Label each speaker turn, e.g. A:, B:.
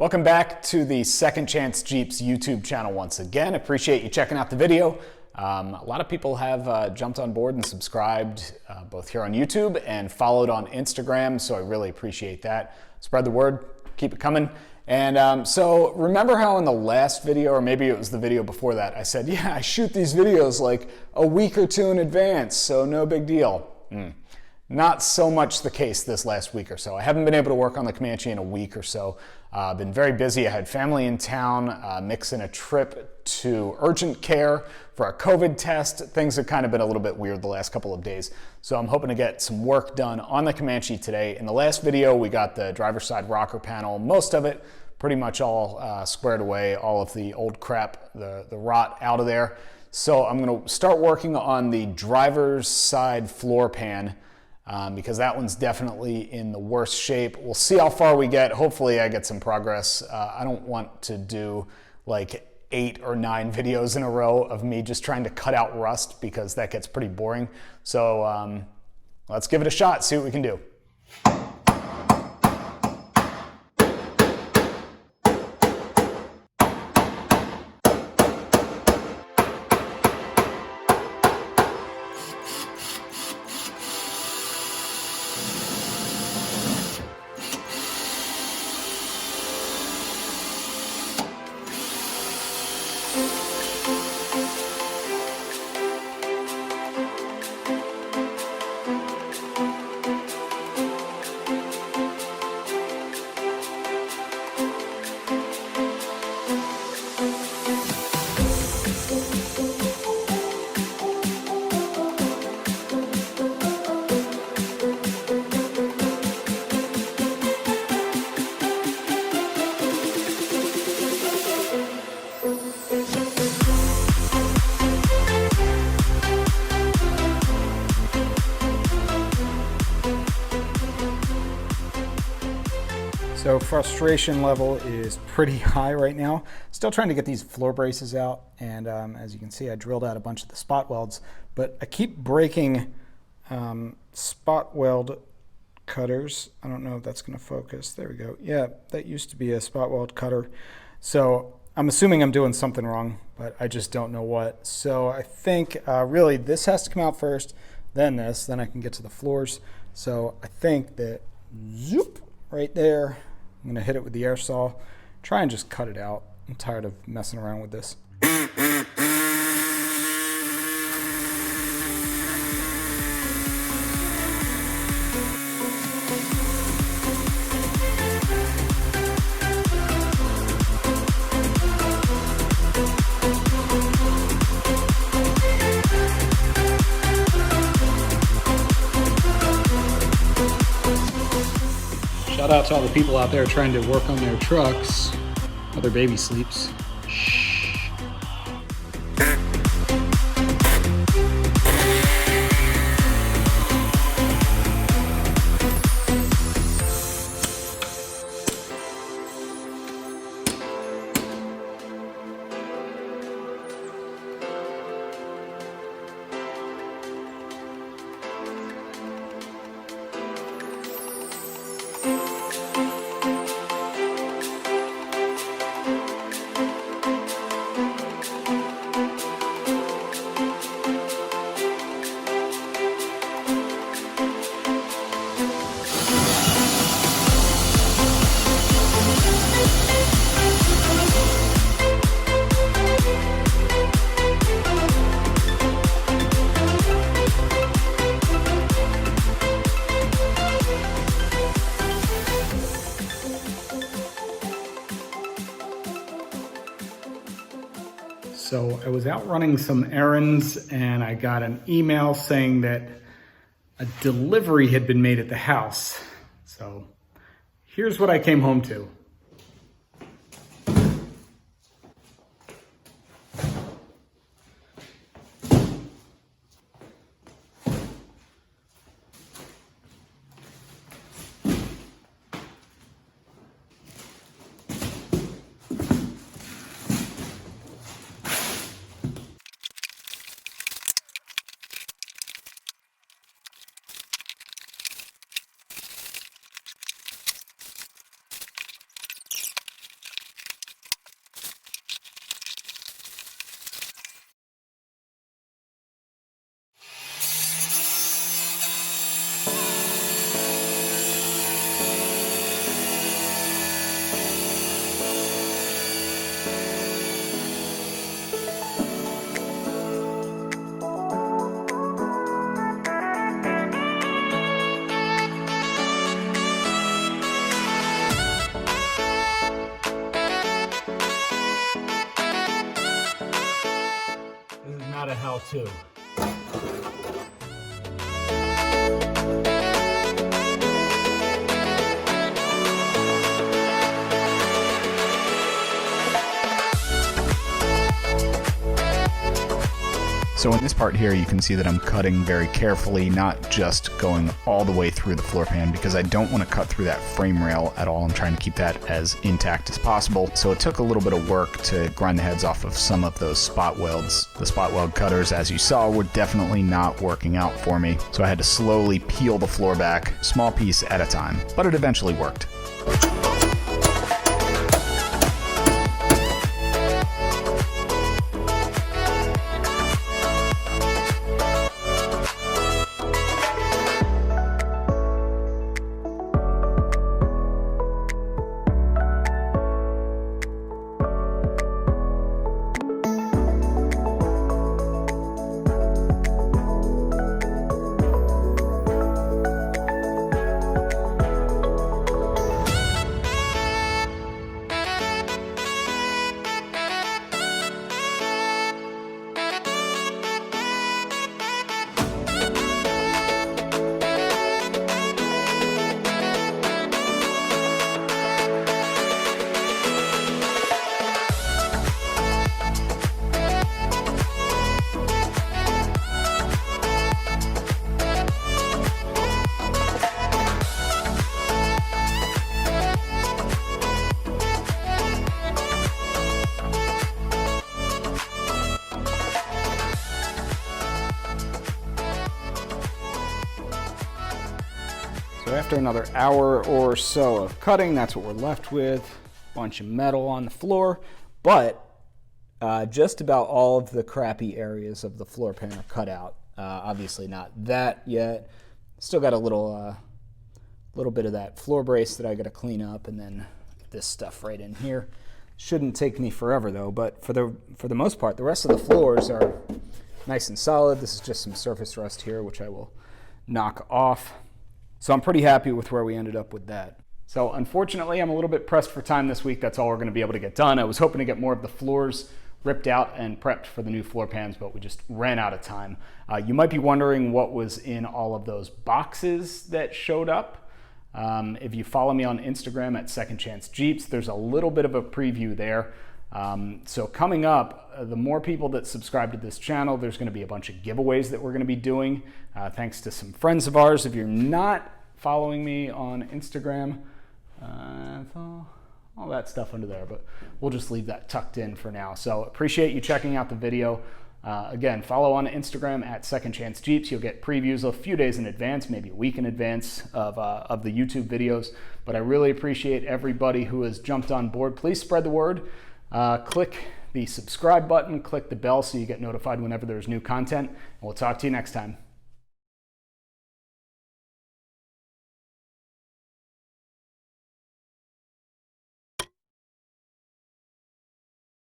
A: Welcome back to the Second Chance Jeeps YouTube channel once again. Appreciate you checking out the video. A lot of people have jumped on board and subscribed both here on YouTube and followed on Instagram, so I really appreciate that. Spread the word, keep it coming. And so remember how in the last video, or maybe it was the video before that, I said, yeah, I shoot these videos like a week or two in advance, so no big deal. Not so much the case this last week or so. I haven't been able to work on the Comanche in a week or so. Been very busy. I had family in town, mixing a trip to urgent care for a COVID test. Things have kind of been a little bit weird the last couple of days. So I'm hoping to get some work done on the Comanche today. In the last video, we got the driver's side rocker panel, most of it pretty much all squared away, all of the old crap, the rot out of there. So I'm gonna start working on the driver's side floor pan. Because that one's definitely in the worst shape. We'll see how far we get. Hopefully I get some progress. I don't want to do like 8 or 9 videos in a row of me just trying to cut out rust because that gets pretty boring. So let's give it a shot, see what we can do. So frustration level is pretty high right now. Still trying to get these floor braces out, and as you can see, I drilled out a bunch of the spot welds, but I keep breaking spot weld cutters. I don't know if that's going to focus. There we go. Yeah, that used to be a spot weld cutter. So I'm assuming I'm doing something wrong, but I just don't know what. So I think really this has to come out first, then this, then I can get to the floors. So I think that zoop right there. I'm going to hit it with the air saw, try and just cut it out. I'm tired of messing around with this. Shout out to all the people out there trying to work on their trucks while their baby sleeps. Shh. So I was out running some errands and I got an email saying that a delivery had been made at the house. So here's what I came home to.
B: too.
A: So in this part here, you can see that I'm cutting very carefully, not just going all the way through the floor pan, because I don't want to cut through that frame rail at all. I'm trying to keep that as intact as possible. So it took a little bit of work to grind the heads off of some of those spot welds. The spot weld cutters, as you saw, were definitely not working out for me. So I had to slowly peel the floor back, small piece at a time, but it eventually worked. So after another hour or so of cutting, that's what we're left with. Bunch of metal on the floor, but just about all of the crappy areas of the floor pan are cut out. Obviously not that yet. Still got a little bit of that floor brace that I got to clean up, and then this stuff right in here. Shouldn't take me forever though, but for the most part, the rest of the floors are nice and solid. This is just some surface rust here, which I will knock off. So I'm pretty happy with where we ended up with that. So unfortunately, I'm a little bit pressed for time this week. That's all we're going to be able to get done. I was hoping to get more of the floors ripped out and prepped for the new floor pans, but we just ran out of time. You might be wondering what was in all of those boxes that showed up. If you follow me on Instagram at Second Chance Jeeps, there's a little bit of a preview there. So coming up, the more people that subscribe to this channel, there's going to be a bunch of giveaways that we're going to be doing, thanks to some friends of ours. If you're not following me on Instagram, all that stuff under there, but we'll just leave that tucked in for now. So appreciate you checking out the video. Again, follow on Instagram at Second Chance Jeeps. You'll get previews a few days in advance, maybe a week in advance of the YouTube videos. But I really appreciate everybody who has jumped on board. Please spread the word. Click the subscribe button, click the bell so you get notified whenever there's new content. And we'll talk to you next time.